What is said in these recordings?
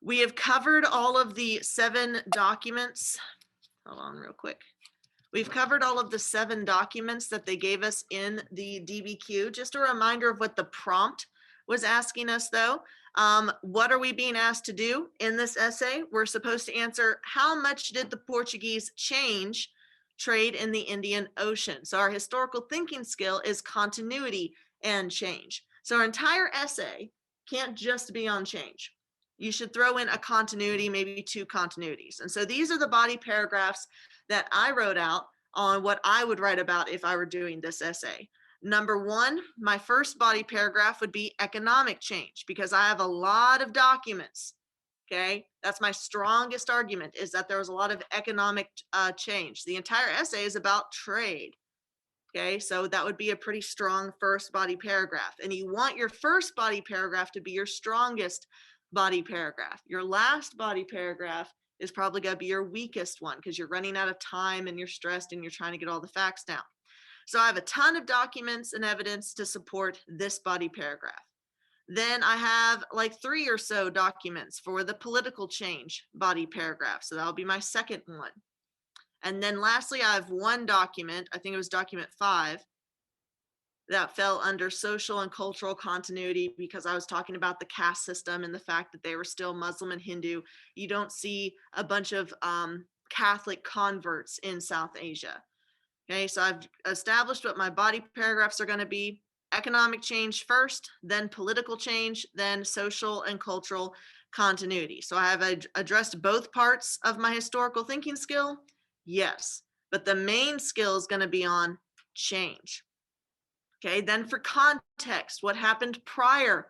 We have covered all of the 7 documents. Hold on real quick. We've covered all of the 7 documents that they gave us in the DBQ. Just a reminder of what the prompt was asking us though. What are we being asked to do in this essay? We're supposed to answer, how much did the Portuguese change trade in the Indian Ocean? So our historical thinking skill is continuity and change. So our entire essay can't just be on change. You should throw in a continuity, maybe 2 continuities. And so these are the body paragraphs that I wrote out on what I would write about if I were doing this essay. Number 1, my first body paragraph would be economic change, because I have a lot of documents. Okay, that's my strongest argument, is that there was a lot of economic change. The entire essay is about trade. Okay, so that would be a pretty strong first body paragraph. And you want your first body paragraph to be your strongest body paragraph. Your last body paragraph is probably going to be your weakest one, because you're running out of time and you're stressed and you're trying to get all the facts down. So I have a ton of documents and evidence to support this body paragraph. Then I have like 3 or so documents for the political change body paragraph. So that'll be my second one. And then lastly, I have 1 document, I think it was document 5, that fell under social and cultural continuity, because I was talking about the caste system and the fact that they were still Muslim and Hindu. You don't see a bunch of Catholic converts in South Asia. Okay, so I've established what my body paragraphs are going to be. Economic change first, then political change, then social and cultural continuity. So I have addressed both parts of my historical thinking skill. Yes, but the main skill is going to be on change. Okay, then for context, what happened prior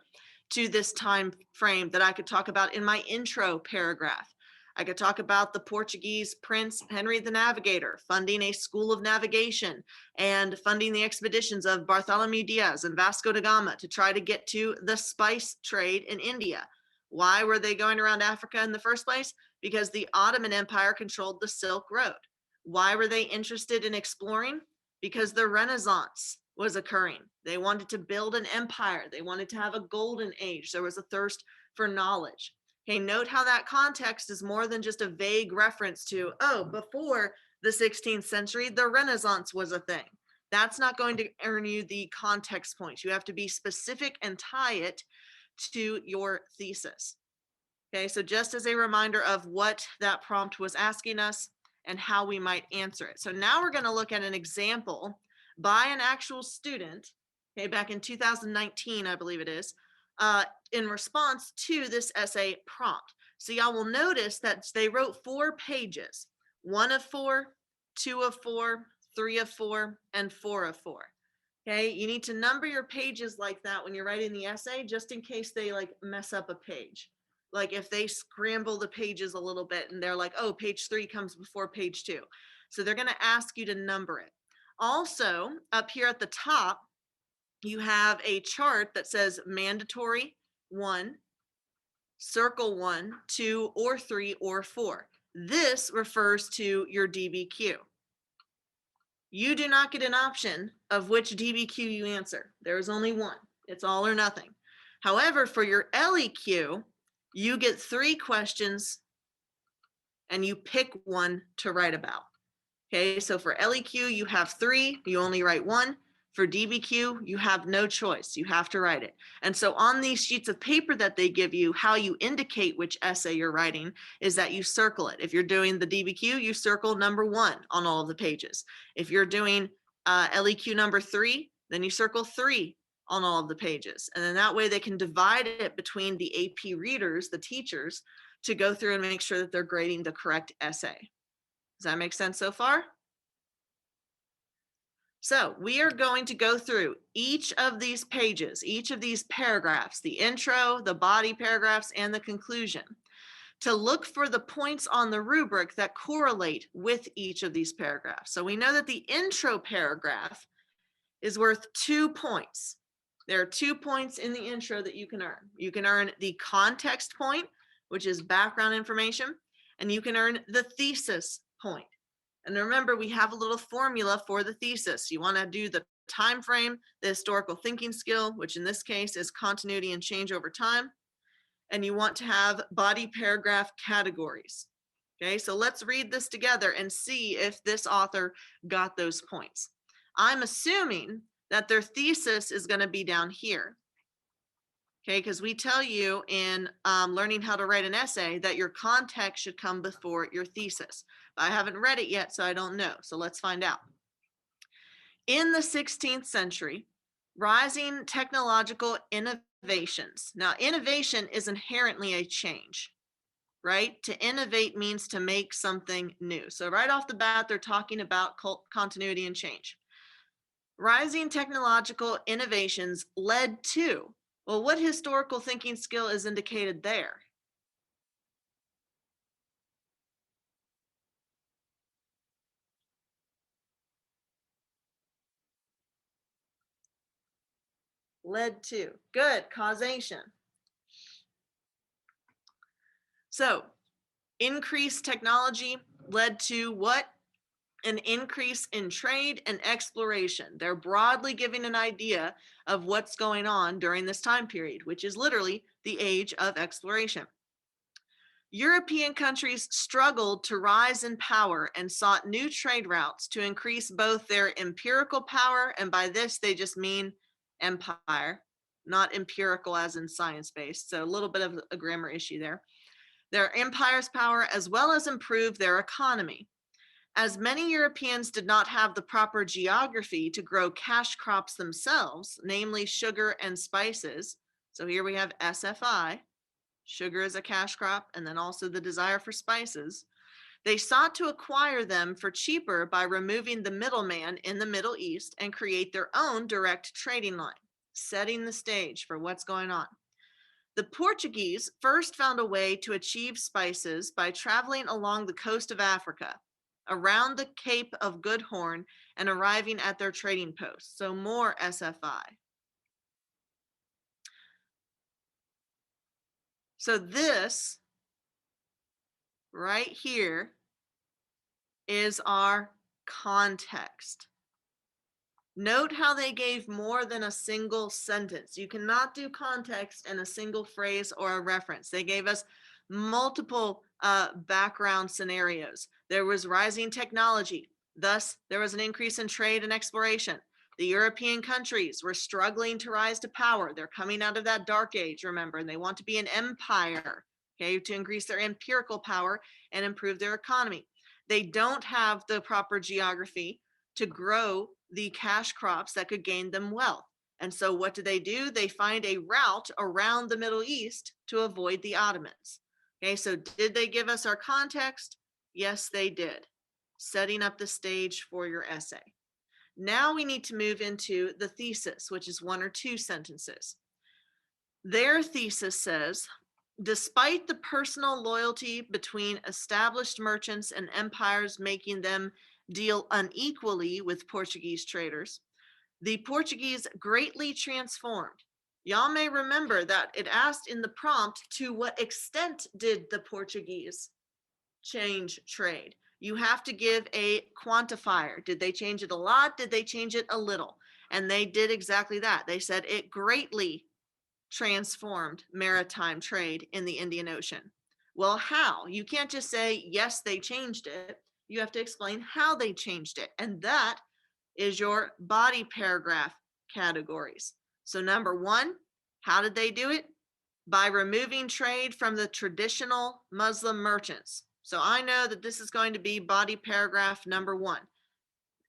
to this time frame that I could talk about in my intro paragraph. I could talk about the Portuguese Prince Henry the Navigator funding a school of navigation and funding the expeditions of Bartholomew Diaz and Vasco da Gama to try to get to the spice trade in India. Why were they going around Africa in the first place? Because the Ottoman Empire controlled the Silk Road. Why were they interested in exploring? Because the Renaissance was occurring. They wanted to build an empire. They wanted to have a golden age. There was a thirst for knowledge. Okay, note how that context is more than just a vague reference to, oh, before the 16th century, the Renaissance was a thing. That's not going to earn you the context points. You have to be specific and tie it to your thesis. Okay, so just as a reminder of what that prompt was asking us and how we might answer it. So now we're going to look at an example by an actual student, okay, back in 2019, I believe it is, in response to this essay prompt. So y'all will notice that they wrote 4 pages, 1 of 4, 2 of 4, 3 of 4, and 4 of 4. Okay, you need to number your pages like that when you're writing the essay, just in case they like mess up a page. Like if they scramble the pages a little bit and they're like, oh, page 3 comes before page 2. So they're going to ask you to number it. Also, up here at the top, you have a chart that says mandatory 1, circle 1, 2, or 3, or 4. This refers to your DBQ. You do not get an option of which DBQ you answer. There is only one. It's all or nothing. However, for your LEQ, you get 3 questions and you pick one to write about. Okay, so for LEQ, you have 3, you only write 1. For DBQ, you have no choice. You have to write it. And so on these sheets of paper that they give you, how you indicate which essay you're writing is that you circle it. If you're doing the DBQ, you circle number 1 on all of the pages. If you're doing LEQ number 3, then you circle 3 on all of the pages. And then that way they can divide it between the AP readers, the teachers, to go through and make sure that they're grading the correct essay. Does that make sense so far? So we are going to go through each of these pages, each of these paragraphs, the intro, the body paragraphs, and the conclusion, to look for the points on the rubric that correlate with each of these paragraphs. So we know that the intro paragraph is worth 2 points. There are 2 points in the intro that you can earn. You can earn the context point, which is background information, and you can earn the thesis point. And remember, we have a little formula for the thesis. You want to do the time frame, the historical thinking skill, which in this case is continuity and change over time. and you want to have body paragraph categories. Okay, so let's read this together and see if this author got those points. I'm assuming that their thesis is going to be down here. Okay, because we tell you in learning how to write an essay that your context should come before your thesis. But I haven't read it yet, so I don't know. So let's find out. In the 16th century, rising technological innovations. Now, innovation is inherently a change, right? To innovate means to make something new. So right off the bat, they're talking about continuity and change. Rising technological innovations led to, well, what historical thinking skill is indicated there? Led to, good, causation. So increased technology led to what? An increase in trade and exploration. They're broadly giving an idea of what's going on during this time period, which is literally the age of exploration. European countries struggled to rise in power and sought new trade routes to increase both their empirical power, and by this they just mean empire, not empirical as in science-based, so a little bit of a grammar issue there. Their empire's power, as well as improve their economy. As many Europeans did not have the proper geography to grow cash crops themselves, namely sugar and spices, so here we have SFI, sugar is a cash crop, and then also the desire for spices, they sought to acquire them for cheaper by removing the middleman in the Middle East and create their own direct trading line, setting the stage for what's going on. The Portuguese first found a way to achieve spices by traveling along the coast of Africa, around the Cape of Good Horn, and arriving at their trading posts. So more SFI. So this right here is our context. Note how they gave more than a single sentence. You cannot do context in a single phrase or a reference. They gave us multiple background scenarios. There was rising technology. Thus, there was an increase in trade and exploration. The European countries were struggling to rise to power. They're coming out of that dark age, remember, and they want to be an empire, okay, to increase their empirical power and improve their economy. They don't have the proper geography to grow the cash crops that could gain them wealth. And so what do? They find a route around the Middle East to avoid the Ottomans. Okay, so did they give us our context? Yes, they did. Setting up the stage for your essay. Now we need to move into the thesis, which is 1 or 2 sentences. Their thesis says, despite the personal loyalty between established merchants and empires making them deal unequally with Portuguese traders, the Portuguese greatly transformed. Y'all may remember that it asked in the prompt, to what extent did the Portuguese change trade? You have to give a quantifier. Did they change it a lot? Did they change it a little? And they did exactly that. They said it greatly transformed maritime trade in the Indian Ocean. Well, how? You can't just say, yes, they changed it. You have to explain how they changed it. And that is your body paragraph categories. So number 1, how did they do it? By removing trade from the traditional Muslim merchants. So I know that this is going to be body paragraph number 1.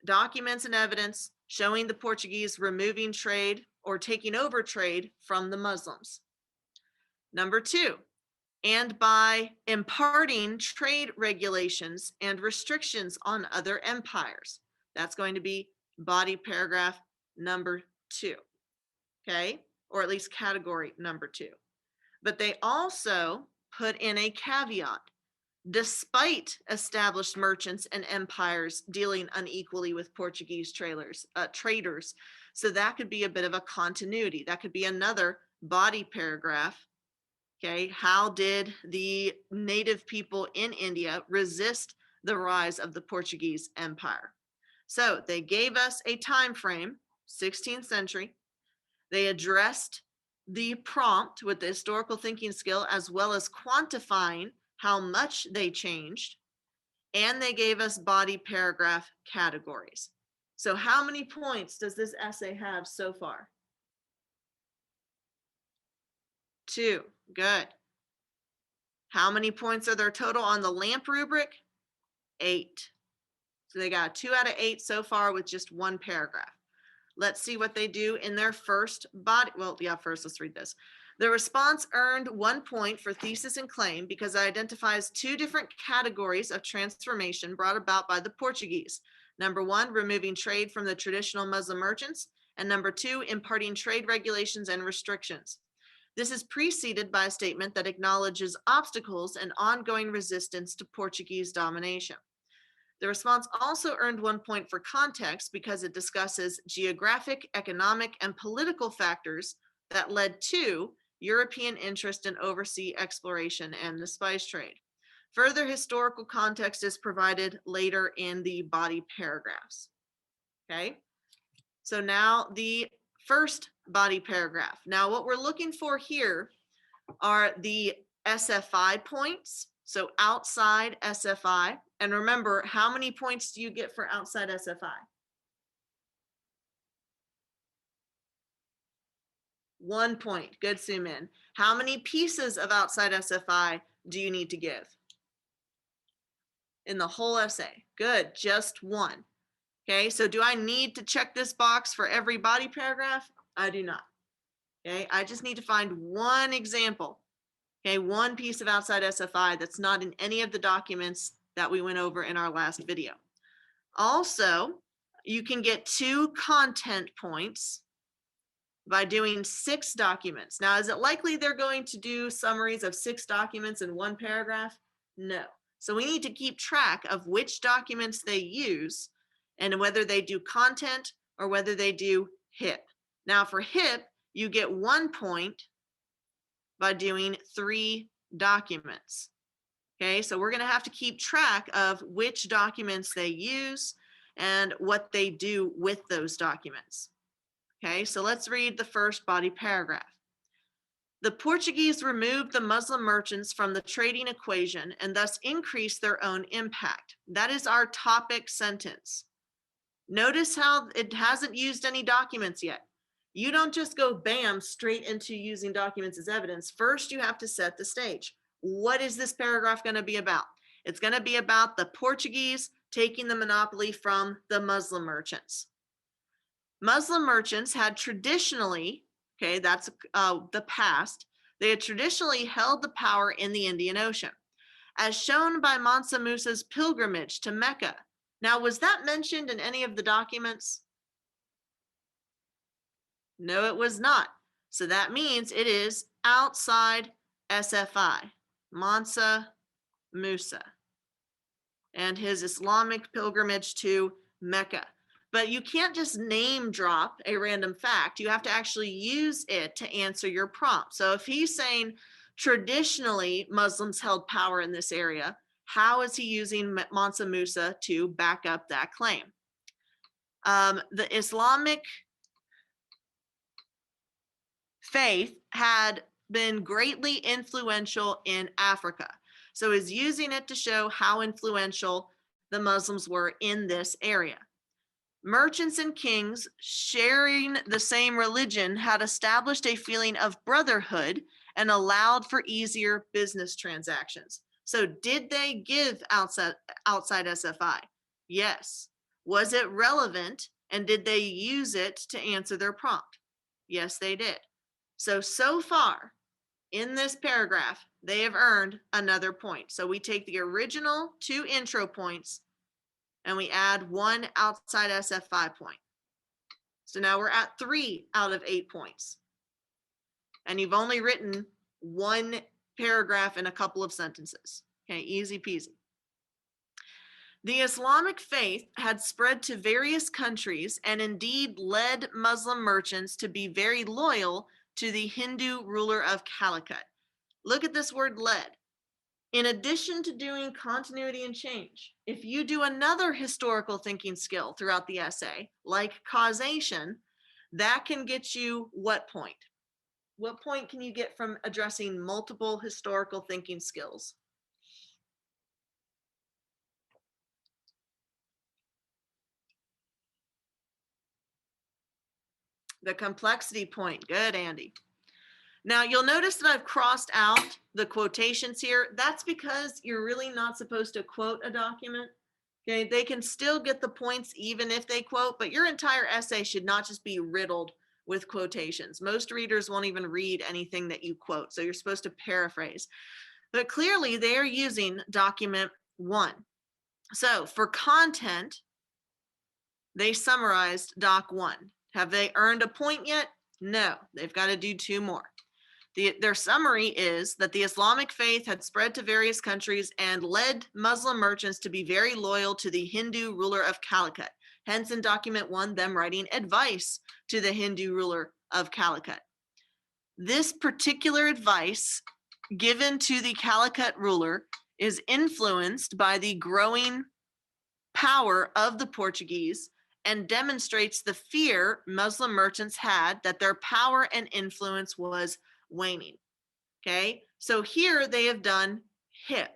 Documents and evidence showing the Portuguese removing trade or taking over trade from the Muslims. Number 2, and by imparting trade regulations and restrictions on other empires. That's going to be body paragraph number 2, okay? Or at least category number 2. But they also put in a caveat. Despite established merchants and empires dealing unequally with Portuguese traders. So that could be a bit of a continuity. That could be another body paragraph. Okay, how did the native people in India resist the rise of the Portuguese Empire? So they gave us a time frame, 16th century. They addressed the prompt with the historical thinking skill, as well as quantifying how much they changed. And they gave us body paragraph categories. So how many points does this essay have so far? 2. Good. How many points are there total on the LAMP rubric? 8. So they got 2 out of 8 so far with just one paragraph. Let's see what they do in their first body. Well, yeah, first let's read this. The response earned 1 point for thesis and claim because it identifies 2 different categories of transformation brought about by the Portuguese. Number 1, removing trade from the traditional Muslim merchants, and number 2, imparting trade regulations and restrictions. This is preceded by a statement that acknowledges obstacles and ongoing resistance to Portuguese domination. The response also earned 1 point for context because it discusses geographic, economic, and political factors that led to European interest in overseas exploration and the spice trade. Further historical context is provided later in the body paragraphs. Okay, so now the first body paragraph. Now what we're looking for here are the SF5 points. So outside SF5. And remember, how many points do you get for outside SF5? 1 point. Good, Sue Min. How many pieces of outside SF5 do you need to give? In the whole essay. Good, just 1. Okay, so do I need to check this box for every body paragraph? I do not. Okay, I just need to find 1 example. Okay, 1 piece of outside SF5 that's not in any of the documents that we went over in our last video. Also, you can get 2 content points by doing 6 documents. Now, is it likely they're going to do summaries of 6 documents in 1 paragraph? No. So we need to keep track of which documents they use and whether they do content or whether they do HIP. Now, for HIP, you get 1 point by doing 3 documents. Okay, so we're going to have to keep track of which documents they use and what they do with those documents. Okay, so let's read the first body paragraph. The Portuguese removed the Muslim merchants from the trading equation and thus increased their own impact. That is our topic sentence. Notice how it hasn't used any documents yet. You don't just go bam straight into using documents as evidence. First, you have to set the stage. What is this paragraph going to be about? It's going to be about the Portuguese taking the monopoly from the Muslim merchants. Muslim merchants had traditionally, okay, that's the past, they had traditionally held the power in the Indian Ocean, as shown by Mansa Musa's pilgrimage to Mecca. Now, was that mentioned in any of the documents? No, it was not. So that means it is outside SF5, Mansa Musa, and his Islamic pilgrimage to Mecca. But you can't just name drop a random fact. You have to actually use it to answer your prompt. So if he's saying traditionally Muslims held power in this area, how is he using Mansa Musa to back up that claim? The Islamic faith had been greatly influential in Africa. So he's using it to show how influential the Muslims were in this area. Merchants and kings sharing the same religion had established a feeling of brotherhood and allowed for easier business transactions. So did they give outside SF5? Yes. Was it relevant and did they use it to answer their prompt? Yes, they did. So far in this paragraph, they have earned another point. So we take the original 2 intro points and we add 1 outside SF5 point. So now we're at 3 out of 8 points. And you've only written 1 paragraph in a couple of sentences. Okay, easy peasy. The Islamic faith had spread to various countries and indeed led Muslim merchants to be very loyal to the Hindu ruler of Calicut. Look at this word led. In addition to doing continuity and change, if you do another historical thinking skill throughout the essay, like causation, that can get you what point? What point can you get from addressing multiple historical thinking skills? The complexity point. Good, Andy. Now you'll notice that I've crossed out the quotations here. That's because you're really not supposed to quote a document. Okay, they can still get the points even if they quote, but your entire essay should not just be riddled with quotations. Most readers won't even read anything that you quote, so you're supposed to paraphrase. But clearly they are using document 1. So for content, they summarized doc 1. Have they earned a point yet? No, they've got to do 2 more. Their summary is that the Islamic faith had spread to various countries and led Muslim merchants to be very loyal to the Hindu ruler of Calicut. Hence, in document 1, them writing advice to the Hindu ruler of Calicut. This particular advice given to the Calicut ruler is influenced by the growing power of the Portuguese and demonstrates the fear Muslim merchants had that their power and influence was waning. Okay, so here they have done HIP.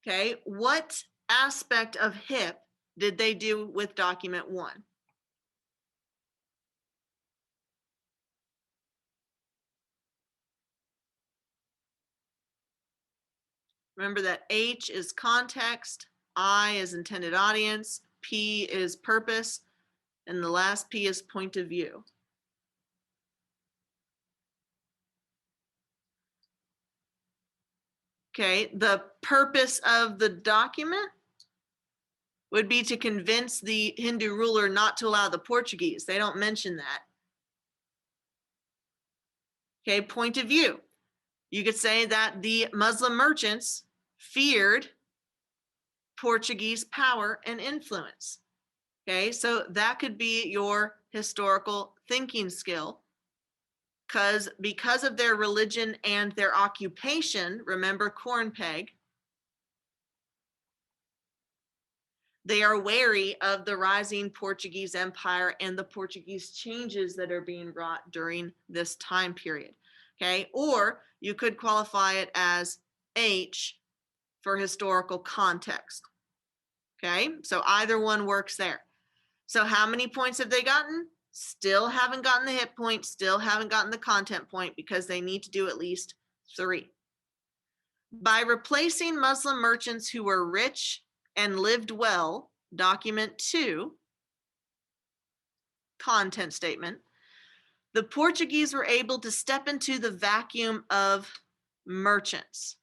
Okay, what aspect of HIP did they do with document 1? Remember that H is context, I is intended audience, P is purpose, and the last P is point of view. Okay, the purpose of the document would be to convince the Hindu ruler not to allow the Portuguese. They don't mention that. Okay, point of view. You could say that the Muslim merchants feared Portuguese power and influence. Okay, so that could be your historical thinking skill. Because of their religion and their occupation, remember corn peg, they are wary of the rising Portuguese Empire and the Portuguese changes that are being wrought during this time period. Okay, or you could qualify it as H for historical context. Okay, so either one works there. So how many points have they gotten? Still haven't gotten the hit point, still haven't gotten the content point because they need to do at least 3. By replacing Muslim merchants who were rich and lived well, document 2, content statement, the Portuguese were able to step into the vacuum of merchants.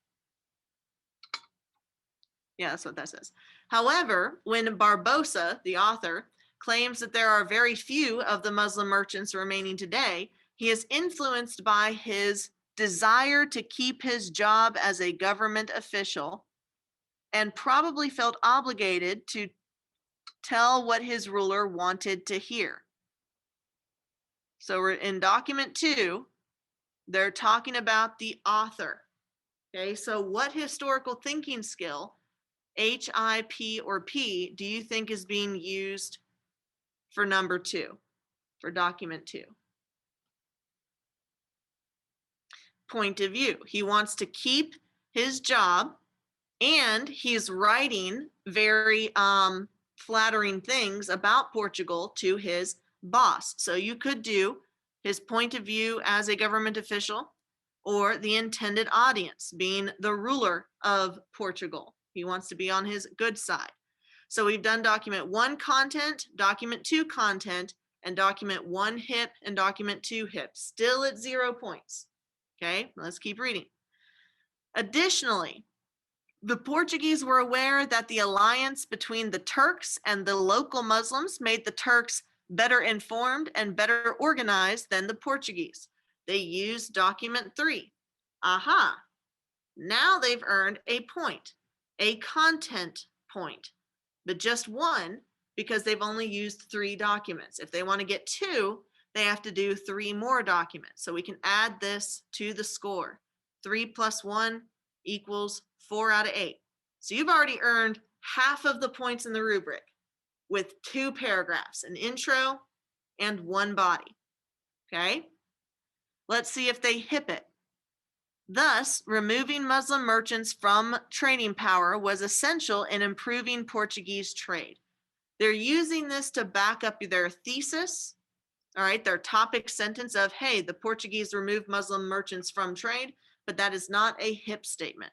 Yeah, that's what that says. However, when Barbosa, the author, claims that there are very few of the Muslim merchants remaining today, he is influenced by his desire to keep his job as a government official and probably felt obligated to tell what his ruler wanted to hear. So we're in document 2, they're talking about the author. Okay, so what historical thinking skill, H, I, P, or P, do you think is being used for number 2, for document 2? Point of view. He wants to keep his job and he's writing very flattering things about Portugal to his boss. So you could do his point of view as a government official or the intended audience being the ruler of Portugal. He wants to be on his good side. So we've done document 1 content, document 2 content, and document 1 HIP and document 2 HIP, still at 0 points. Okay, let's keep reading. Additionally, the Portuguese were aware that the alliance between the Turks and the local Muslims made the Turks better informed and better organized than the Portuguese. They used document 3. Aha, now they've earned a point, a content point, but just 1 because they've only used 3 documents. If they want to get 2, they have to do 3 more documents. So we can add this to the score. 3 plus 1 equals 4 out of 8. So you've already earned half of the points in the rubric with 2 paragraphs, an intro and 1 body. Okay? Let's see if they hip it. Thus, removing Muslim merchants from trading power was essential in improving Portuguese trade. They're using this to back up their thesis, all right, their topic sentence of, hey, the Portuguese removed Muslim merchants from trade, but that is not a hip statement.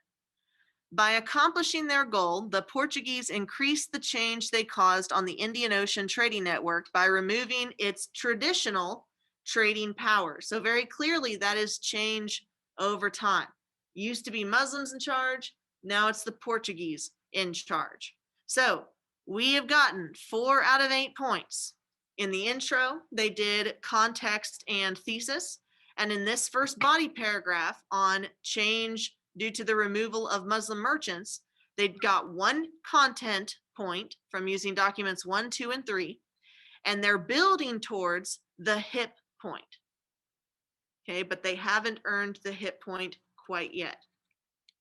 By accomplishing their goal, the Portuguese increased the change they caused on the Indian Ocean trading network by removing its traditional trading power. So very clearly that is change over time. Used to be Muslims in charge, now it's the Portuguese in charge. So we have gotten 4 out of 8 points. In the intro, they did context and thesis. And in this first body paragraph on change due to the removal of Muslim merchants, they got 1 content point from using documents 1, 2, and 3, and they're building towards the hip point. Okay, but they haven't earned the hip point quite yet.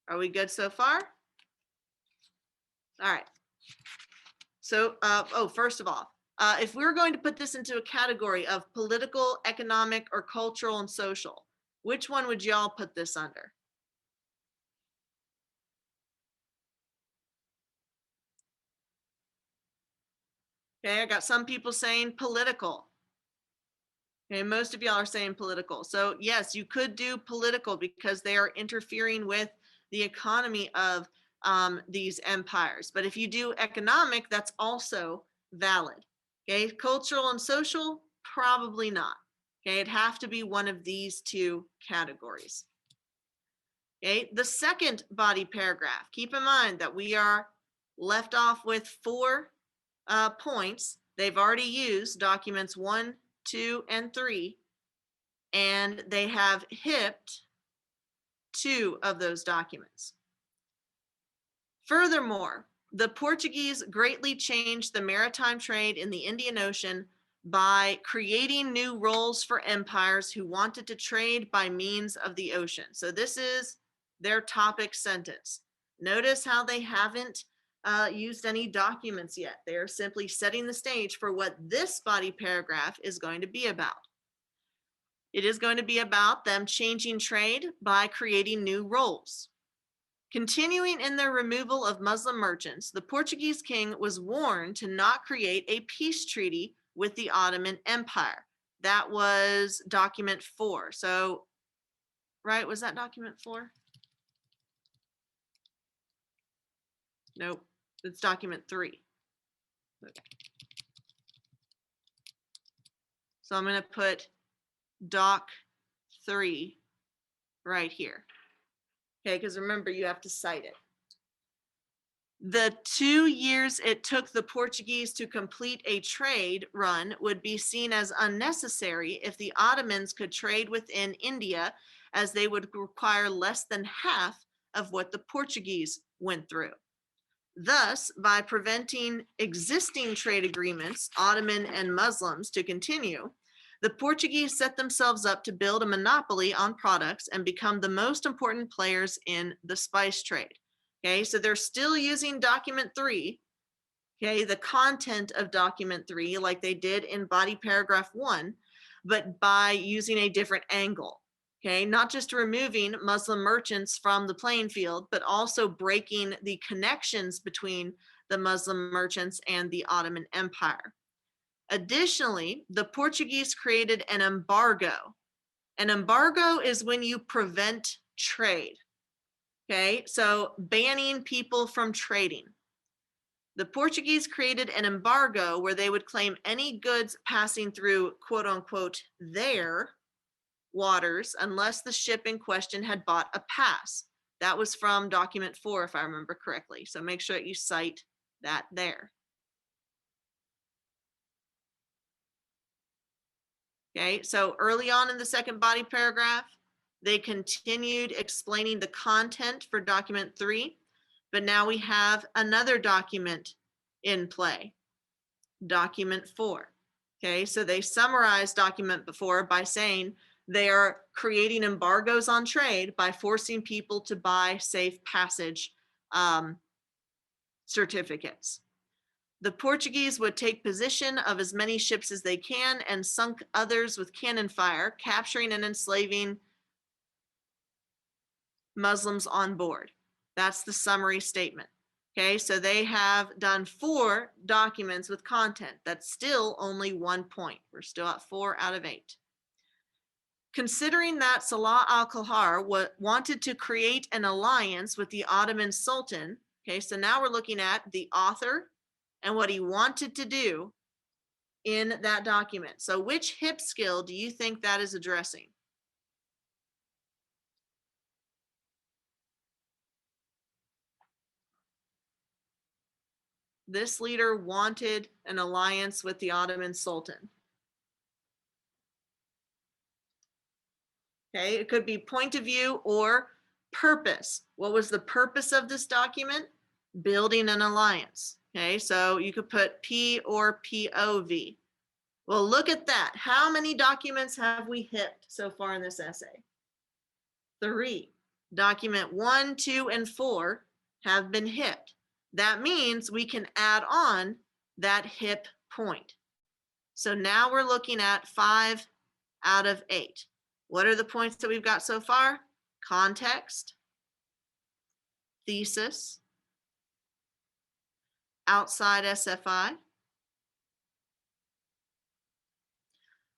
Are we good so far? All right. So, first of all, if we're going to put this into a category of political, economic, or cultural and social, which one would y'all put this under? Okay, I got some people saying political. Okay, most of y'all are saying political. So yes, you could do political because they are interfering with the economy of these empires. But if you do economic, that's also valid. Okay, cultural and social, probably not. Okay, it'd have to be one of these 2 categories. Okay, the second body paragraph, keep in mind that we are left off with 4 points. They've already used documents 1, 2, and 3, and they have hipped 2 of those documents. Furthermore, the Portuguese greatly changed the maritime trade in the Indian Ocean by creating new roles for empires who wanted to trade by means of the ocean. So this is their topic sentence. Notice how they haven't used any documents yet. They are simply setting the stage for what this body paragraph is going to be about. It is going to be about them changing trade by creating new roles. Continuing in their removal of Muslim merchants, the Portuguese king was warned to not create a peace treaty with the Ottoman Empire. That was document 4. So, right, was that document 4? Nope, it's document 3. Okay. So I'm going to put doc 3 right here. Okay, because remember, you have to cite it. The 2 years it took the Portuguese to complete a trade run would be seen as unnecessary if the Ottomans could trade within India, as they would require less than half of what the Portuguese went through. Thus, by preventing existing trade agreements, Ottoman and Muslims, to continue, the Portuguese set themselves up to build a monopoly on products and become the most important players in the spice trade. Okay, so they're still using document 3, okay, the content of document 3, like they did in body paragraph 1, but by using a different angle. Okay, not just removing Muslim merchants from the playing field, but also breaking the connections between the Muslim merchants and the Ottoman Empire. Additionally, the Portuguese created an embargo. An embargo is when you prevent trade. Okay, so banning people from trading. The Portuguese created an embargo where they would claim any goods passing through quote unquote their waters unless the ship in question had bought a pass. That was from document 4, if I remember correctly. So make sure that you cite that there. Okay, so early on in the second body paragraph, they continued explaining the content for document 3, but now we have another document in play, document 4. Okay, so they summarized document before by saying they are creating embargoes on trade by forcing people to buy safe passage certificates. The Portuguese would take possession of as many ships as they can and sunk others with cannon fire, capturing and enslaving Muslims on board. That's the summary statement. Okay, so they have done 4 documents with content. That's still only 1 point. We're still at 4 out of 8. Considering that Salah al-Qahar wanted to create an alliance with the Ottoman Sultan, okay, so now we're looking at the author and what he wanted to do in that document. So which HIP skill do you think that is addressing? This leader wanted an alliance with the Ottoman Sultan. Okay, it could be point of view or purpose. What was the purpose of this document? Building an alliance. Okay, so you could put P or POV. Well, look at that. How many documents have we hit so far in this essay? 3. Document 1, 2, and 4 have been hit. That means we can add on that HIP point. So now we're looking at 5 out of 8. What are the points that we've got so far? Context, thesis, outside SFI,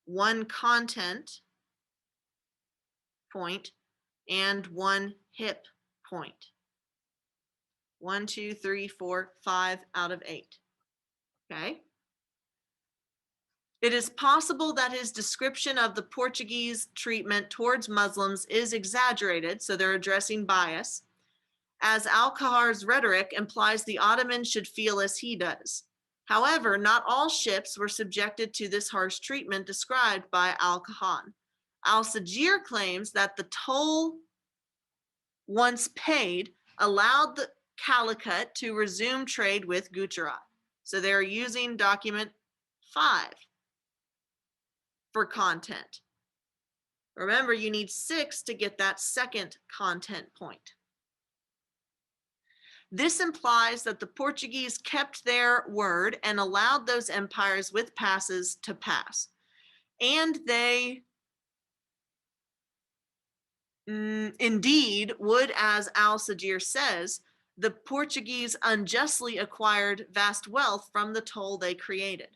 1 content point, and 1 HIP point. 1, 2, 3, 4, 5 out of 8. Okay. It is possible that his description of the Portuguese treatment towards Muslims is exaggerated, so they're addressing bias, as al-Qahar's rhetoric implies the Ottomans should feel as he does. However, not all ships were subjected to this harsh treatment described by al-Qahar. Al-Sajir claims that the toll once paid allowed the Calicut to resume trade with Gujarat. So they're using document 5 for content. Remember, you need 6 to get that second content point. This implies that the Portuguese kept their word and allowed those empires with passes to pass. And they indeed would, as Al-Sajir says, the Portuguese unjustly acquired vast wealth from the toll they created.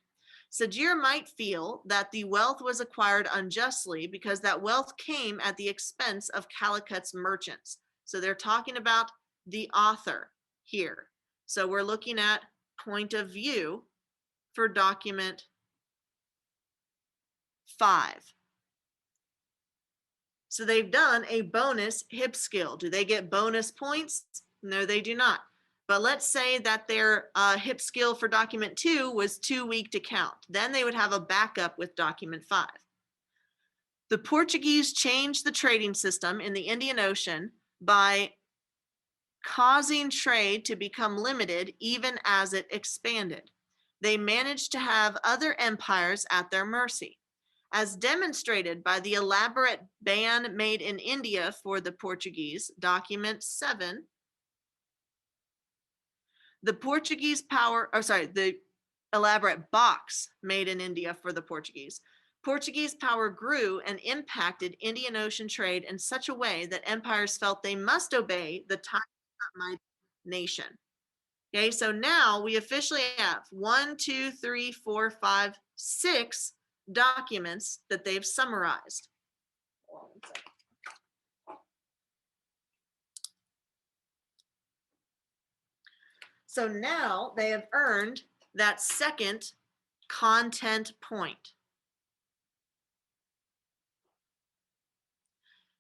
Sajir might feel that the wealth was acquired unjustly because that wealth came at the expense of Calicut's merchants. So they're talking about the author here. So we're looking at point of view for document 5. So they've done a bonus HIP skill. Do they get bonus points? No, they do not. But let's say that their HIP skill for document 2 was too weak to count. Then they would have a backup with document 5. The Portuguese changed the trading system in the Indian Ocean by causing trade to become limited even as it expanded. They managed to have other empires at their mercy. As demonstrated by the elaborate ban made in India for the Portuguese, document 7, the elaborate box made in India for the Portuguese. Portuguese power grew and impacted Indian Ocean trade in such a way that empires felt they must obey the time of my nation. Okay, so now we officially have 1, 2, 3, 4, 5, 6 documents that they've summarized. So now they have earned that second content point.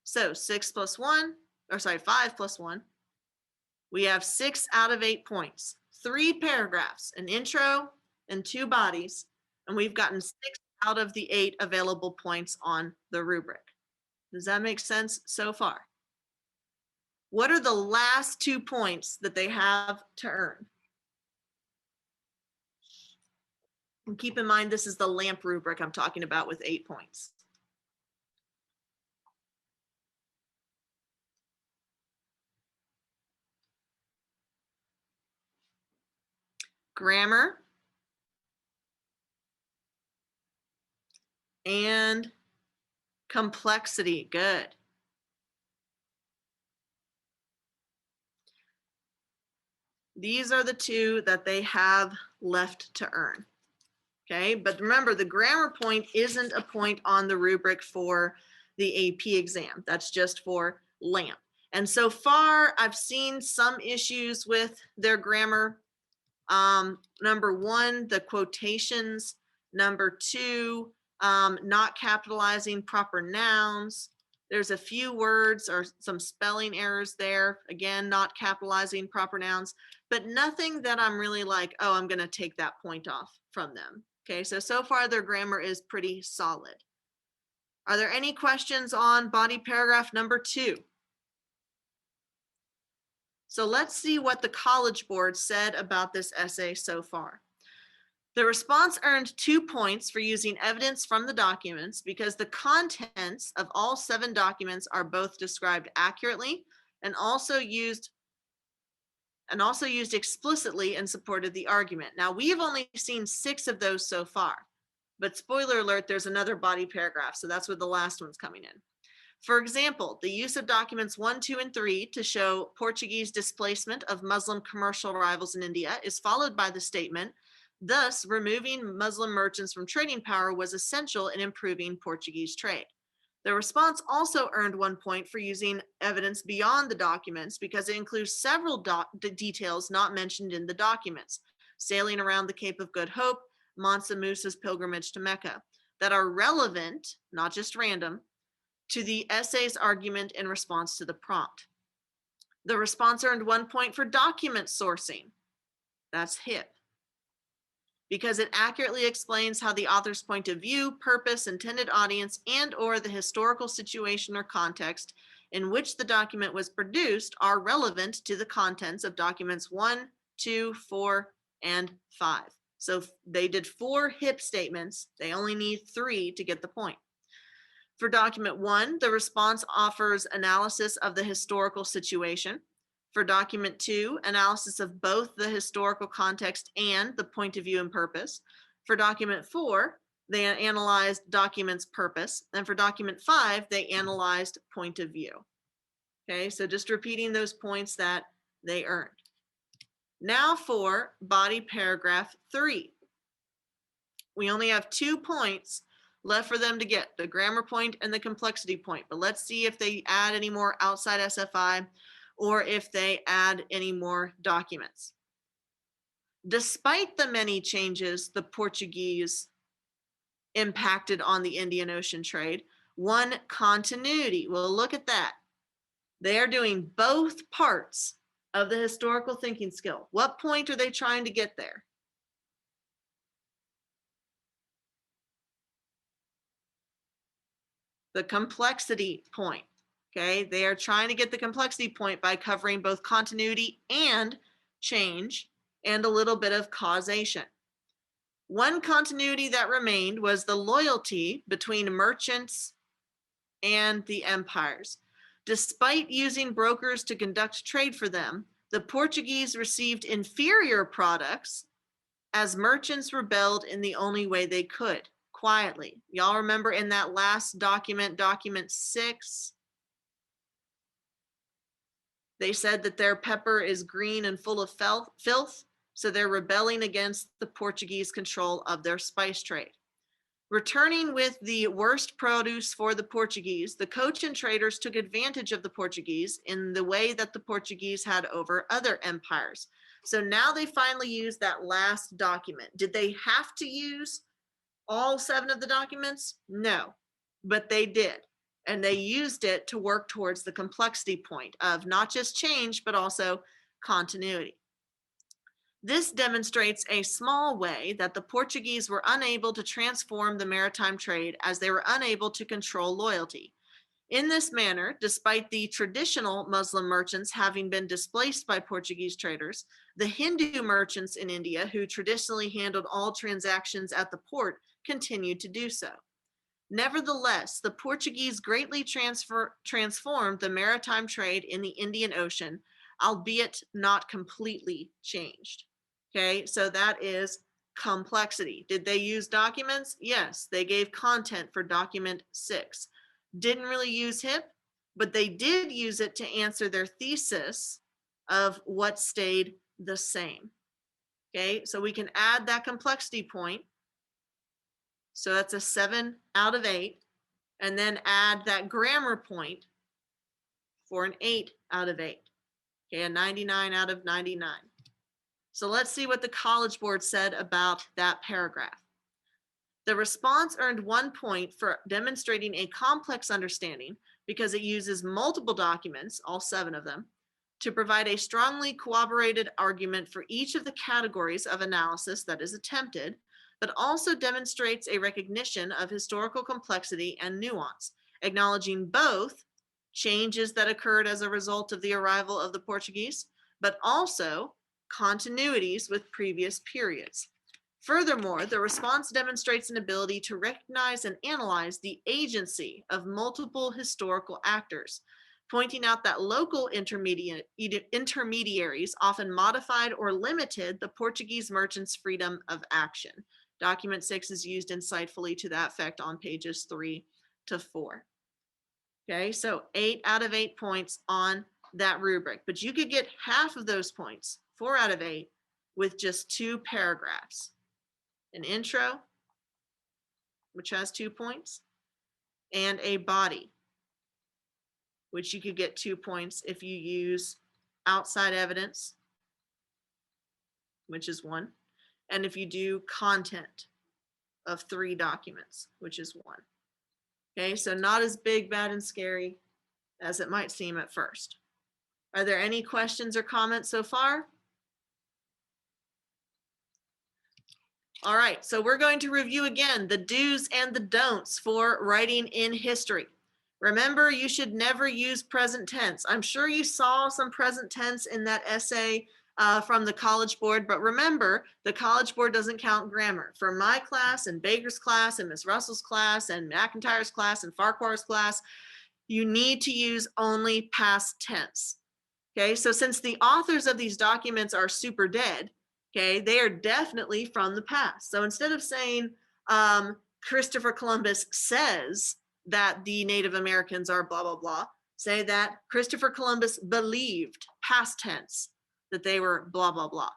So 5 plus 1, we have 6 out of 8 points, 3 paragraphs, an intro and 2 bodies, and we've gotten 6 out of the 8 available points on the rubric. Does that make sense so far? What are the last 2 points that they have to earn? And keep in mind, this is the LAMP rubric I'm talking about with 8 points. Grammar, and complexity. Good. These are the two that they have left to earn. Okay, but remember, the grammar point isn't a point on the rubric for the AP exam. That's just for LAMP. And so far, I've seen some issues with their grammar. Number one, the quotations. Number two, not capitalizing proper nouns. There's a few words or some spelling errors there. Again, not capitalizing proper nouns, but nothing that I'm really like, oh, I'm going to take that point off from them. Okay, so far their grammar is pretty solid. Are there any questions on body paragraph number 2? So let's see what the College Board said about this essay so far. The response earned 2 points for using evidence from the documents because the contents of all 7 documents are both described accurately and also used explicitly in support of the argument. Now, we have only seen 6 of those so far, but spoiler alert, there's another body paragraph, so that's where the last one's coming in. For example, the use of documents 1, 2, and 3 to show Portuguese displacement of Muslim commercial rivals in India is followed by the statement, thus removing Muslim merchants from trading power was essential in improving Portuguese trade. The response also earned 1 point for using evidence beyond the documents because it includes several details not mentioned in the documents, sailing around the Cape of Good Hope, Mansa Musa's pilgrimage to Mecca, that are relevant, not just random, to the essay's argument in response to the prompt. The response earned 1 point for document sourcing. That's HIP. Because it accurately explains how the author's point of view, purpose, intended audience, and/or the historical situation or context in which the document was produced are relevant to the contents of documents 1, 2, 4, and 5. So they did 4 HIP statements. They only need 3 to get the point. For document 1, the response offers analysis of the historical situation. For document 2, analysis of both the historical context and the point of view and purpose. For document 4, they analyzed document's purpose. And for document 5, they analyzed point of view. Okay, so just repeating those points that they earned. Now for body paragraph 3. We only have 2 points left for them to get, the grammar point and the complexity point. But let's see if they add any more outside SF5 or if they add any more documents. Despite the many changes the Portuguese impacted on the Indian Ocean trade, one continuity. Well, look at that. They are doing both parts of the historical thinking skill. What point are they trying to get there? The complexity point. Okay, they are trying to get the complexity point by covering both continuity and change and a little bit of causation. One continuity that remained was the loyalty between merchants and the empires. Despite using brokers to conduct trade for them, the Portuguese received inferior products as merchants rebelled in the only way they could, quietly. Y'all remember in that last document, document 6, they said that their pepper is green and full of filth, so they're rebelling against the Portuguese control of their spice trade. Returning with the worst produce for the Portuguese, the Cochin traders took advantage of the Portuguese in the way that the Portuguese had over other empires. So now they finally used that last document. Did they have to use all 7 of the documents? No, but they did. And they used it to work towards the complexity point of not just change, but also continuity. This demonstrates a small way that the Portuguese were unable to transform the maritime trade as they were unable to control loyalty. In this manner, despite the traditional Muslim merchants having been displaced by Portuguese traders, the Hindu merchants in India, who traditionally handled all transactions at the port, continued to do so. Nevertheless, the Portuguese greatly transformed the maritime trade in the Indian Ocean, albeit not completely changed. Okay, so that is complexity. Did they use documents? Yes, they gave content for document 6. Didn't really use HIP, but they did use it to answer their thesis of what stayed the same. Okay, so we can add that complexity point. So that's a 7 out of 8. And then add that grammar point for an 8 out of 8. Okay, a 99 out of 99. So let's see what the College Board said about that paragraph. The response earned 1 point for demonstrating a complex understanding because it uses multiple documents, all 7 of them, to provide a strongly corroborated argument for each of the categories of analysis that is attempted, but also demonstrates a recognition of historical complexity and nuance, acknowledging both changes that occurred as a result of the arrival of the Portuguese, but also continuities with previous periods. Furthermore, the response demonstrates an ability to recognize and analyze the agency of multiple historical actors, pointing out that local intermediaries often modified or limited the Portuguese merchants' freedom of action. Document 6 is used insightfully to that effect on pages 3 to 4. Okay, so 8 out of 8 points on that rubric, but you could get half of those points, 4 out of 8, with just 2 paragraphs. An intro, which has 2 points, and a body, which you could get 2 points if you use outside evidence, which is 1, and if you do content of 3 documents, which is 1. Okay, so not as big, bad, and scary as it might seem at first. Are there any questions or comments so far? All right, so we're going to review again the do's and the don'ts for writing in history. Remember, you should never use present tense. I'm sure you saw some present tense in that essay from the College Board, but remember, the College Board doesn't count grammar. For my class and Baker's class and Miss Russell's class and McIntyre's class and Farquhar's class, you need to use only past tense. Okay, so since the authors of these documents are super dead, okay, they are definitely from the past. So instead of saying Christopher Columbus says that the Native Americans are blah, blah, blah, say that Christopher Columbus believed, past tense, that they were blah, blah, blah.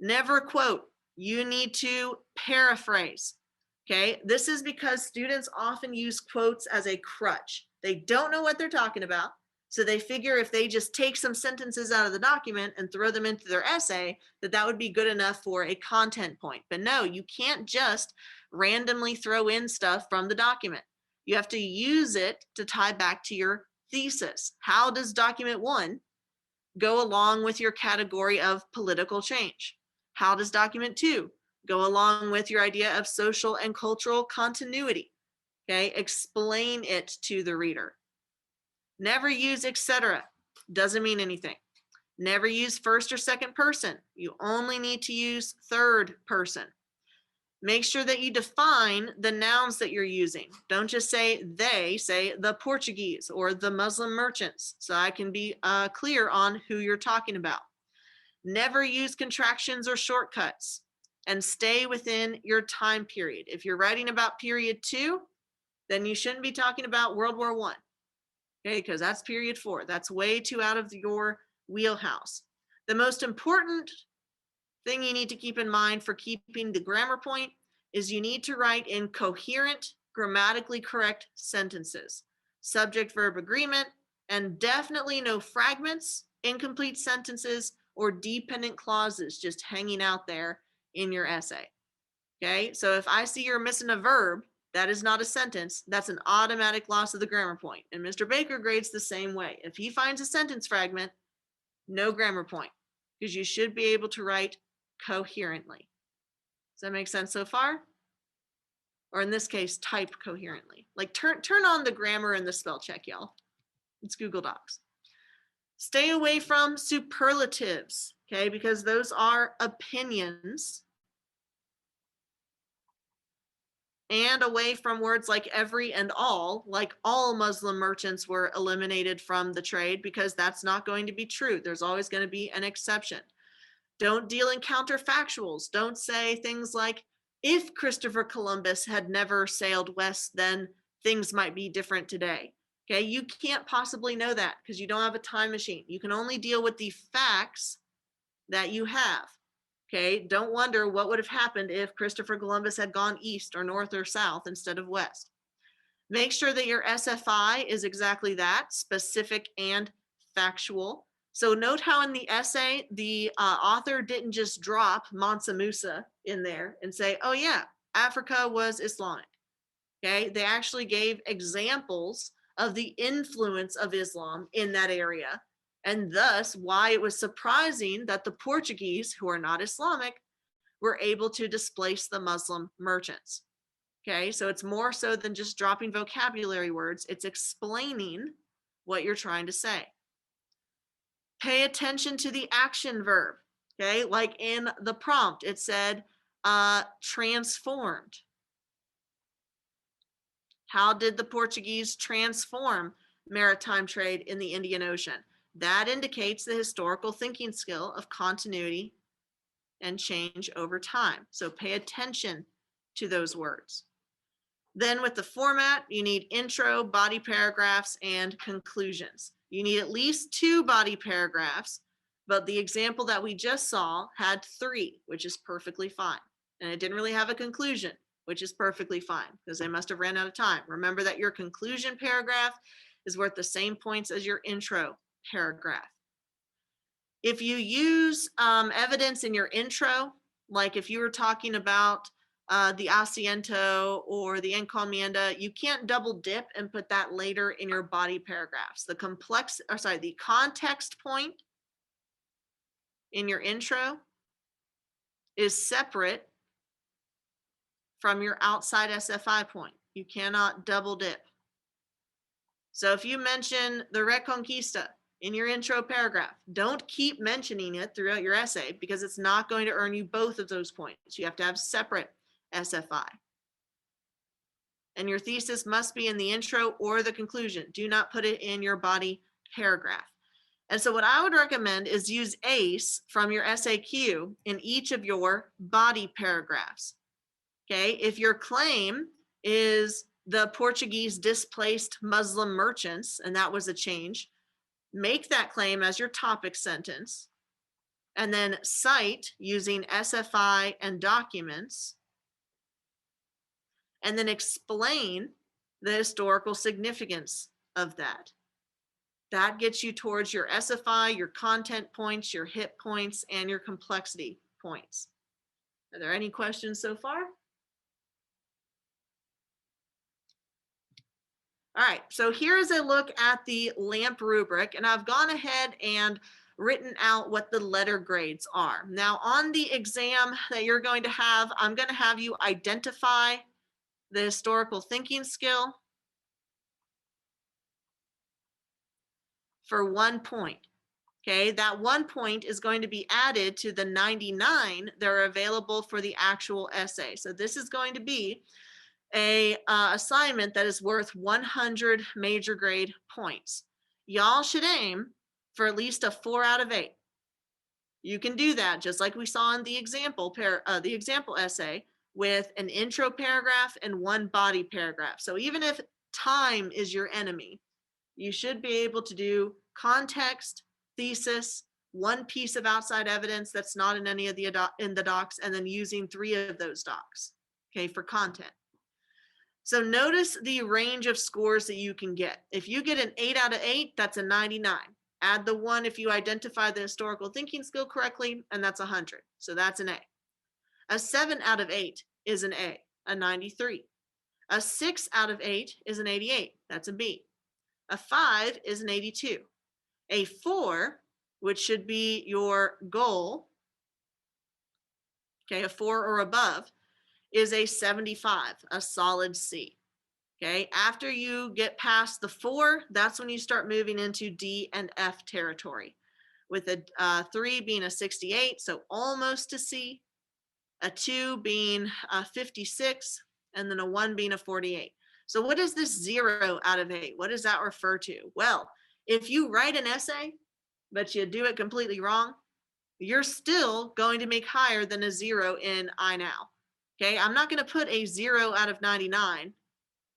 Never quote. You need to paraphrase. Okay, this is because students often use quotes as a crutch. They don't know what they're talking about. So they figure if they just take some sentences out of the document and throw them into their essay, that would be good enough for a content point. But no, you can't just randomly throw in stuff from the document. You have to use it to tie back to your thesis. How does document 1 go along with your category of political change? How does document 2 go along with your idea of social and cultural continuity? Okay, explain it to the reader. Never use etc. Doesn't mean anything. Never use first or second person. You only need to use third person. Make sure that you define the nouns that you're using. Don't just say they, say the Portuguese or the Muslim merchants, so I can be clear on who you're talking about. Never use contractions or shortcuts, and stay within your time period. If you're writing about period 2, then you shouldn't be talking about World War I. Okay, because that's period 4. That's way too out of your wheelhouse. The most important thing you need to keep in mind for keeping the grammar point is you need to write in coherent, grammatically correct sentences, subject-verb agreement, and definitely no fragments, incomplete sentences, or dependent clauses just hanging out there in your essay. Okay, so if I see you're missing a verb, that is not a sentence. That's an automatic loss of the grammar point. And Mr. Baker grades the same way. If he finds a sentence fragment, no grammar point, because you should be able to write coherently. Does that make sense so far? Or in this case, type coherently. Like turn on the grammar and the spell check, y'all. It's Google Docs. Stay away from superlatives, okay? Because those are opinions. And away from words like every and all, like all Muslim merchants were eliminated from the trade, because that's not going to be true. There's always going to be an exception. Don't deal in counterfactuals. Don't say things like, if Christopher Columbus had never sailed west, then things might be different today. Okay, you can't possibly know that because you don't have a time machine. You can only deal with the facts that you have. Okay, don't wonder what would have happened if Christopher Columbus had gone east or north or south instead of west. Make sure that your SFI is exactly that, specific and factual. So note how in the essay, the author didn't just drop Mansa Musa in there and say, oh yeah, Africa was Islamic. Okay, they actually gave examples of the influence of Islam in that area, and thus why it was surprising that the Portuguese, who are not Islamic, were able to displace the Muslim merchants. Okay, so it's more so than just dropping vocabulary words, it's explaining what you're trying to say. Pay attention to the action verb. Okay, like in the prompt, it said transformed. How did the Portuguese transform maritime trade in the Indian Ocean? That indicates the historical thinking skill of continuity and change over time. So pay attention to those words. Then with the format, you need intro, body paragraphs, and conclusions. You need at least 2 body paragraphs, but the example that we just saw had 3, which is perfectly fine. And it didn't really have a conclusion, which is perfectly fine because they must have ran out of time. Remember that your conclusion paragraph is worth the same points as your intro paragraph. If you use evidence in your intro, like if you were talking about the asiento or the encomienda, you can't double dip and put that later in your body paragraphs. The context point in your intro is separate from your outside SF5 point. You cannot double dip. So if you mention the Reconquista in your intro paragraph, don't keep mentioning it throughout your essay because it's not going to earn you both of those points. You have to have separate SFI. And your thesis must be in the intro or the conclusion. Do not put it in your body paragraph. And so what I would recommend is use ACE from your SAQ in each of your body paragraphs. Okay, if your claim is the Portuguese displaced Muslim merchants, and that was a change, make that claim as your topic sentence, and then cite using SFI and documents, and then explain the historical significance of that. That gets you towards your SFI, your content points, your hit points, and your complexity points. Are there any questions so far? All right, so here is a look at the LAMP rubric, and I've gone ahead and written out what the letter grades are. Now on the exam that you're going to have, I'm going to have you identify the historical thinking skill for 1 point. Okay, that 1 point is going to be added to the 99 that are available for the actual essay. So this is going to be a assignment that is worth 100 major grade points. Y'all should aim for at least a 4 out of 8. You can do that just like we saw in the example essay with an intro paragraph and 1 body paragraph. So even if time is your enemy, you should be able to do context, thesis, 1 piece of outside evidence that's not in any of the docs, and then using 3 of those docs, okay, for content. So notice the range of scores that you can get. If you get an 8 out of 8, that's a 99. Add the 1 if you identify the historical thinking skill correctly, and that's 100. So that's an A. A 7 out of 8 is an a 93. A 6 out of 8 is an 88. That's a B. A 5 is an 82. A 4, which should be your goal, okay, a 4 or above, is a 75, a solid C. Okay, after you get past the 4, that's when you start moving into D and F territory, with a 3 being a 68, so almost a C, a 2 being a 56, and then a 1 being a 48. So what is this 0 out of 8? What does that refer to? Well, if you write an essay, but you do it completely wrong, you're still going to make higher than a 0 in I now. Okay, I'm not going to put a 0 out of 99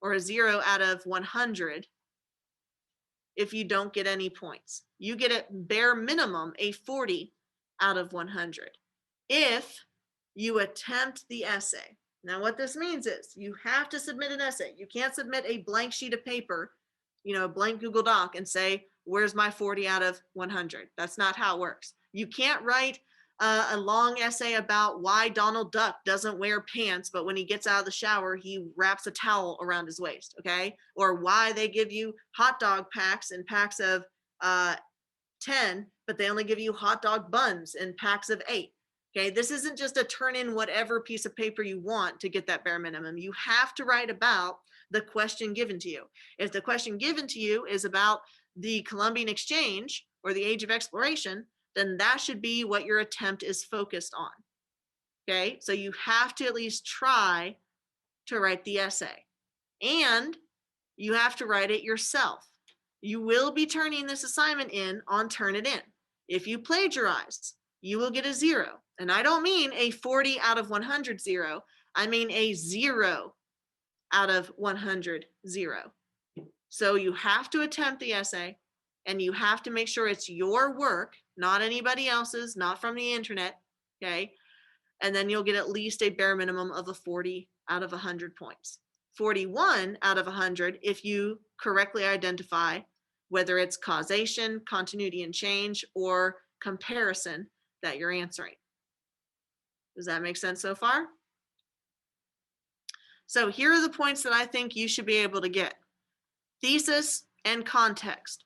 or a 0 out of 100 if you don't get any points. You get at bare minimum a 40 out of 100 if you attempt the essay. Now, what this means is you have to submit an essay. You can't submit a blank sheet of paper, a blank Google Doc and say, where's my 40 out of 100? That's not how it works. You can't write a long essay about why Donald Duck doesn't wear pants, but when he gets out of the shower, he wraps a towel around his waist, okay? Or why they give you hot dog packs in packs of 10, but they only give you hot dog buns in packs of 8. Okay, this isn't just a turn in whatever piece of paper you want to get that bare minimum. You have to write about the question given to you. If the question given to you is about the Columbian Exchange or the Age of Exploration, then that should be what your attempt is focused on. Okay, so you have to at least try to write the essay, and you have to write it yourself. You will be turning this assignment in on Turnitin. If you plagiarize, you will get a 0. And I don't mean a 40 out of 100 0. I mean a 0 out of 100 0. So you have to attempt the essay, and you have to make sure it's your work, not anybody else's, not from the internet, okay? And then you'll get at least a bare minimum of a 40 out of 100 points. 41 out of 100 if you correctly identify whether it's causation, continuity and change, or comparison that you're answering. Does that make sense so far? So here are the points that I think you should be able to get. Thesis and context.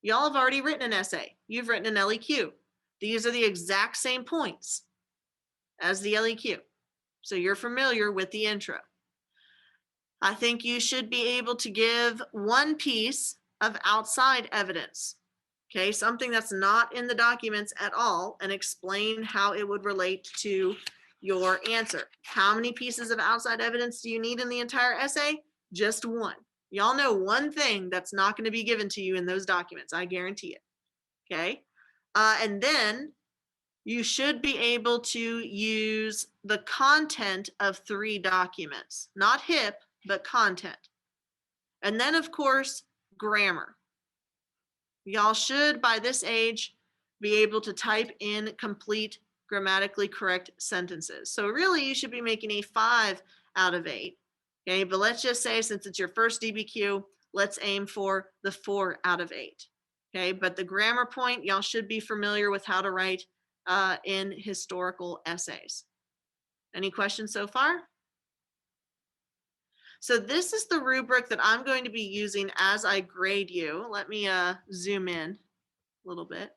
Y'all have already written an essay. You've written an LEQ. These are the exact same points as the LEQ. So you're familiar with the intro. I think you should be able to give one piece of outside evidence, okay, something that's not in the documents at all, and explain how it would relate to your answer. How many pieces of outside evidence do you need in the entire essay? Just one. Y'all know one thing that's not going to be given to you in those documents. I guarantee it. Okay. And then you should be able to use the content of 3 documents, not HIP, but content. And then, of course, grammar. Y'all should, by this age, be able to type in complete grammatically correct sentences. So really, you should be making a 5 out of 8. Okay, but let's just say since it's your first DBQ, let's aim for the 4 out of 8. Okay, but the grammar point, y'all should be familiar with how to write in historical essays. Any questions so far? So this is the rubric that I'm going to be using as I grade you. Let me zoom in a little bit.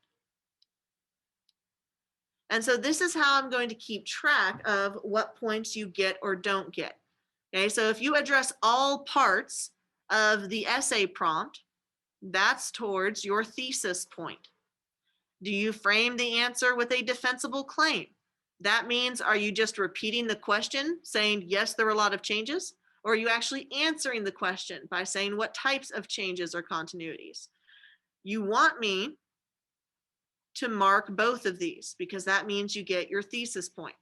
And so this is how I'm going to keep track of what points you get or don't get. Okay, so if you address all parts of the essay prompt, that's towards your thesis point. Do you frame the answer with a defensible claim? That means, are you just repeating the question, saying, yes, there were a lot of changes? Or are you actually answering the question by saying what types of changes or continuities? You want me to mark both of these because that means you get your thesis point.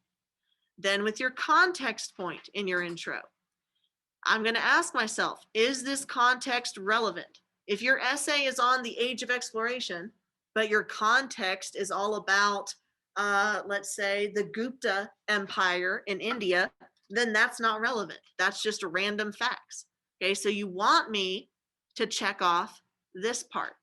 Then with your context point in your intro, I'm going to ask myself, is this context relevant? If your essay is on the Age of Exploration, but your context is all about, let's say, the Gupta Empire in India, then that's not relevant. That's just random facts. Okay, so you want me to check off this part.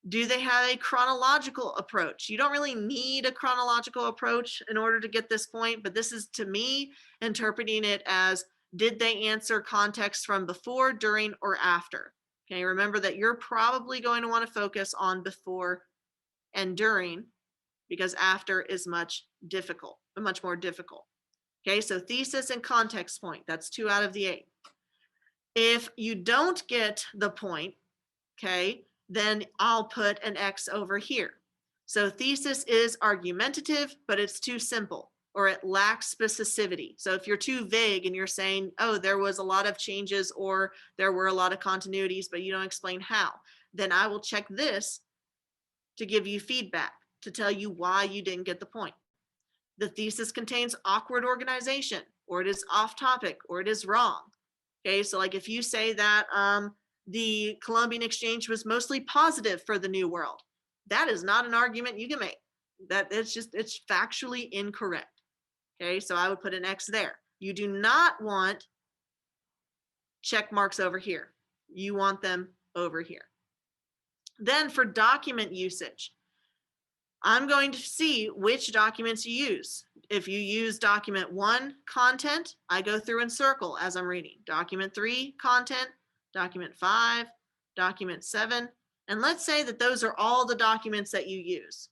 Do they have a chronological approach? You don't really need a chronological approach in order to get this point, but this is, to me, interpreting it as, did they answer context from before, during, or after? Okay, remember that you're probably going to want to focus on before and during, because after is much more difficult. Okay, so thesis and context point, that's 2 out of the 8. If you don't get the point, okay, then I'll put an X over here. So thesis is argumentative, but it's too simple, or it lacks specificity. So if you're too vague and you're saying, oh, there was a lot of changes or there were a lot of continuities, but you don't explain how, then I will check this to give you feedback to tell you why you didn't get the point. The thesis contains awkward organization, or it is off topic, or it is wrong. Okay, so like if you say that the Columbian exchange was mostly positive for the New World, that is not an argument you can make. It's factually incorrect. Okay, so I would put an X there. You do not want check marks over here. You want them over here. Then for document usage, I'm going to see which documents you use. If you use document 1, content, I go through and circle as I'm reading. Document 3, content, document 5, document 7, and let's say that those are all the documents that you use.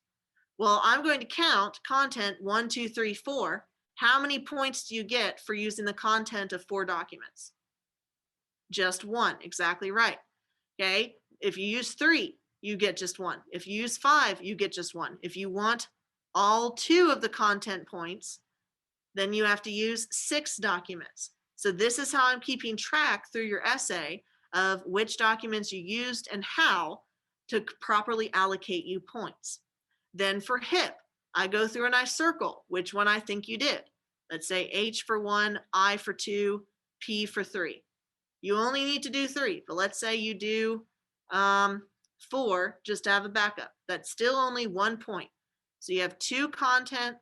Well, I'm going to count content 1, 2, 3, 4. How many points do you get for using the content of 4 documents? Just 1, exactly right. Okay, if you use 3, you get just 1. If you use 5, you get just 1. If you want all 2 of the content points, then you have to use 6 documents. So this is how I'm keeping track through your essay of which documents you used and how to properly allocate you points. Then for HIP, I go through and I circle which one I think you did. Let's say H for 1, I for 2, P for 3. You only need to do 3, but let's say you do 4 just to have a backup. That's still only 1 point. So you have 2 content,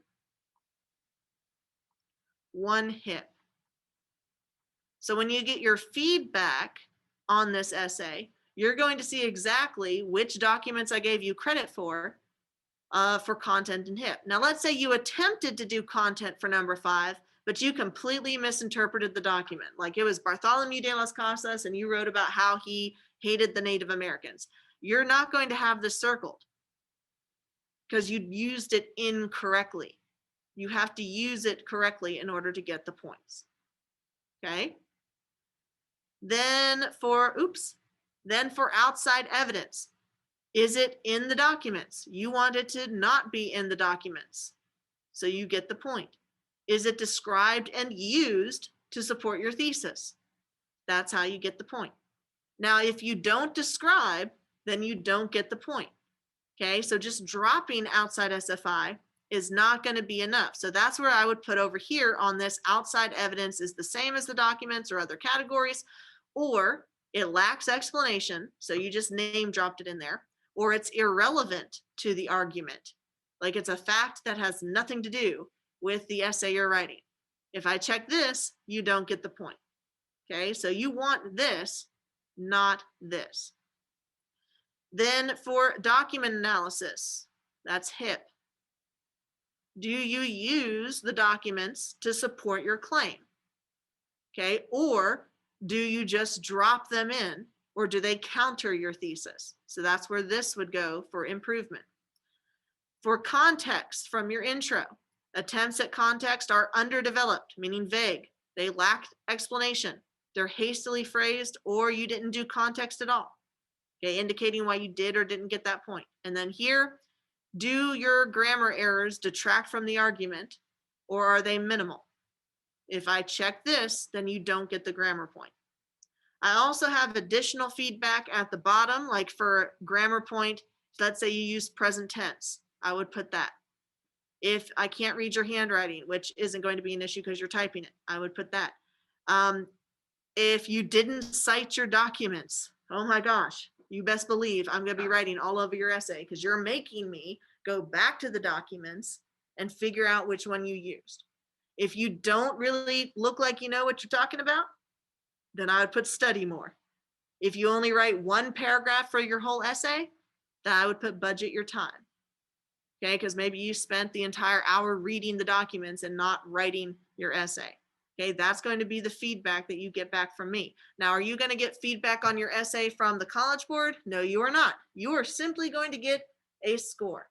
1 HIP. So when you get your feedback on this essay, you're going to see exactly which documents I gave you credit for content and HIP. Now let's say you attempted to do content for number 5, but you completely misinterpreted the document. Like it was Bartholomew de las Casas and you wrote about how he hated the Native Americans. You're not going to have this circled because you used it incorrectly. You have to use it correctly in order to get the points. Okay. Then for outside evidence, is it in the documents? You want it to not be in the documents, so you get the point. Is it described and used to support your thesis? That's how you get the point. Now, if you don't describe, then you don't get the point. Okay, so just dropping outside SFI is not going to be enough. So that's where I would put over here on this outside evidence is the same as the documents or other categories, or it lacks explanation, so you just name dropped it in there, or it's irrelevant to the argument. Like it's a fact that has nothing to do with the essay you're writing. If I check this, you don't get the point. Okay, so you want this, not this. Then for document analysis, that's HIP. Do you use the documents to support your claim? Okay, or do you just drop them in, or do they counter your thesis? So that's where this would go for improvement. For context from your intro, attempts at context are underdeveloped, meaning vague. They lack explanation. They're hastily phrased, or you didn't do context at all. Okay, indicating why you did or didn't get that point. And then here, do your grammar errors detract from the argument, or are they minimal? If I check this, then you don't get the grammar point. I also have additional feedback at the bottom, like for grammar point, let's say you use present tense, I would put that. If I can't read your handwriting, which isn't going to be an issue because you're typing it, I would put that. If you didn't cite your documents, oh my gosh, you best believe I'm going to be writing all over your essay because you're making me go back to the documents and figure out which one you used. If you don't really look like you know what you're talking about, then I would put study more. If you only write 1 paragraph for your whole essay, then I would put budget your time. Okay, because maybe you spent the entire hour reading the documents and not writing your essay. Okay, that's going to be the feedback that you get back from me. Now, are you going to get feedback on your essay from the College Board? No, you are not. You are simply going to get a score.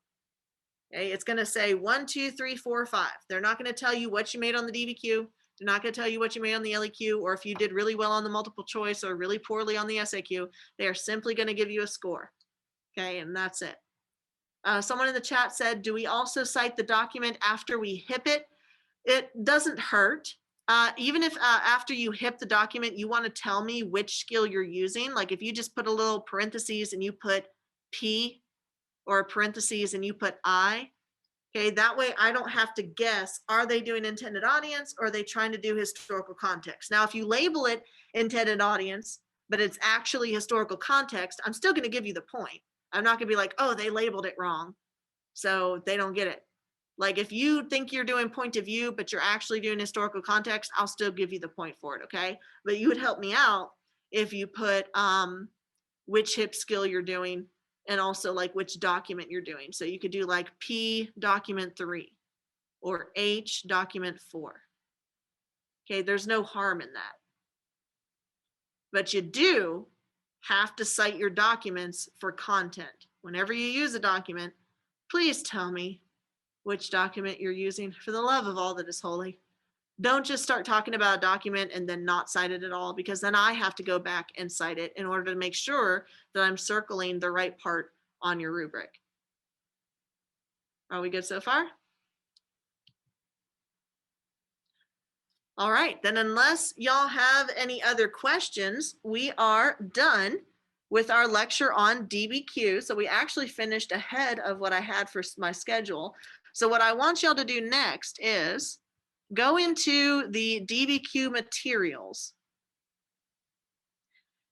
Okay, it's going to say 1, 2, 3, 4, 5. They're not going to tell you what you made on the DBQ. They're not going to tell you what you made on the LEQ, or if you did really well on the multiple choice or really poorly on the SAQ. They are simply going to give you a score. Okay, and that's it. Someone in the chat said, do we also cite the document after we HIP it? It doesn't hurt. Even if after you HIP the document, you want to tell me which skill you're using. Like if you just put a little parentheses and you put P or parentheses and you put I. Okay, that way I don't have to guess, are they doing intended audience or are they trying to do historical context? Now, if you label it intended audience, but it's actually historical context, I'm still going to give you the point. I'm not going to be like, oh, they labeled it wrong, so they don't get it. Like if you think you're doing point of view, but you're actually doing historical context, I'll still give you the point for it, okay? But you would help me out if you put which HIP skill you're doing and also like which document you're doing. So you could do like P document 3 or H document 4. Okay, there's no harm in that. But you do have to cite your documents for content. Whenever you use a document, please tell me which document you're using for the love of all that is holy. Don't just start talking about a document and then not cite it at all, because then I have to go back and cite it in order to make sure that I'm circling the right part on your rubric. Are we good so far? All right, then unless y'all have any other questions, we are done with our lecture on DBQ. So we actually finished ahead of what I had for my schedule. So what I want y'all to do next is go into the DBQ materials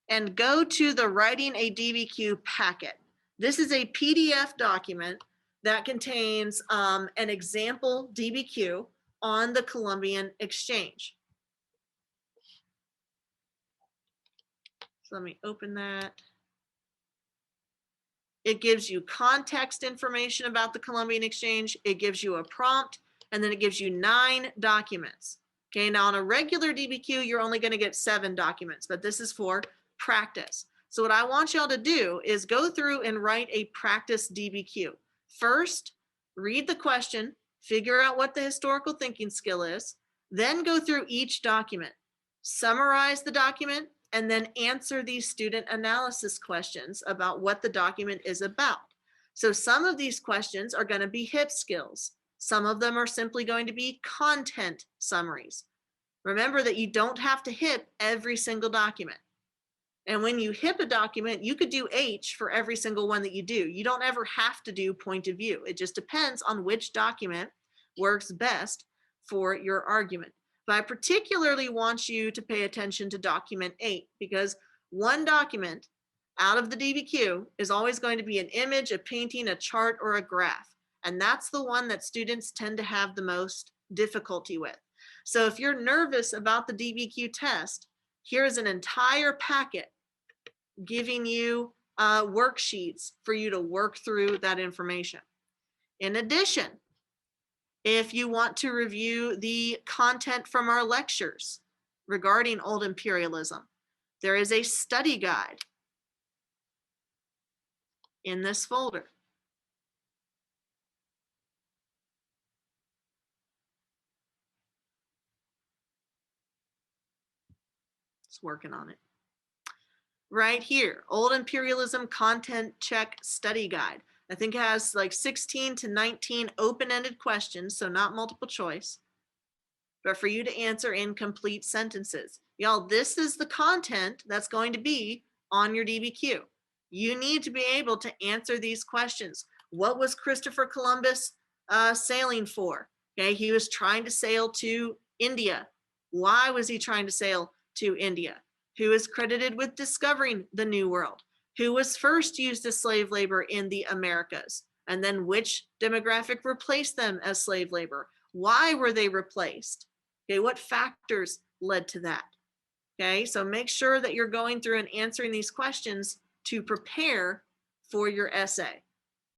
and go to the Writing a DBQ packet. This is a PDF document that contains an example DBQ on the Columbian Exchange. So let me open that. It gives you context information about the Columbian Exchange. It gives you a prompt, and then it gives you 9 documents. Okay, now on a regular DBQ, you're only going to get 7 documents, but this is for practice. So what I want y'all to do is go through and write a practice DBQ. First, read the question, figure out what the historical thinking skill is, then go through each document, summarize the document, and then answer these student analysis questions about what the document is about. So some of these questions are going to be HIP skills. Some of them are simply going to be content summaries. Remember that you don't have to HIP every single document. And when you HIP a document, you could do H for every single one that you do. You don't ever have to do point of view. It just depends on which document works best for your argument. But I particularly want you to pay attention to document 8, because one document out of the DBQ is always going to be an image, a painting, a chart, or a graph. And that's the one that students tend to have the most difficulty with. So if you're nervous about the DBQ test, here's an entire packet giving you worksheets for you to work through that information. In addition, if you want to review the content from our lectures regarding old imperialism, there is a study guide in this folder. It's working on it. Right here, Old Imperialism Content Check Study Guide. I think it has like 16 to 19 open-ended questions, so not multiple choice, but for you to answer in complete sentences. Y'all, this is the content that's going to be on your DBQ. You need to be able to answer these questions. What was Christopher Columbus sailing for? Okay, he was trying to sail to India. Why was he trying to sail to India? Who is credited with discovering the New World? Who was first used as slave labor in the Americas? And then which demographic replaced them as slave labor? Why were they replaced? Okay, what factors led to that? Okay, so make sure that you're going through and answering these questions to prepare for your essay.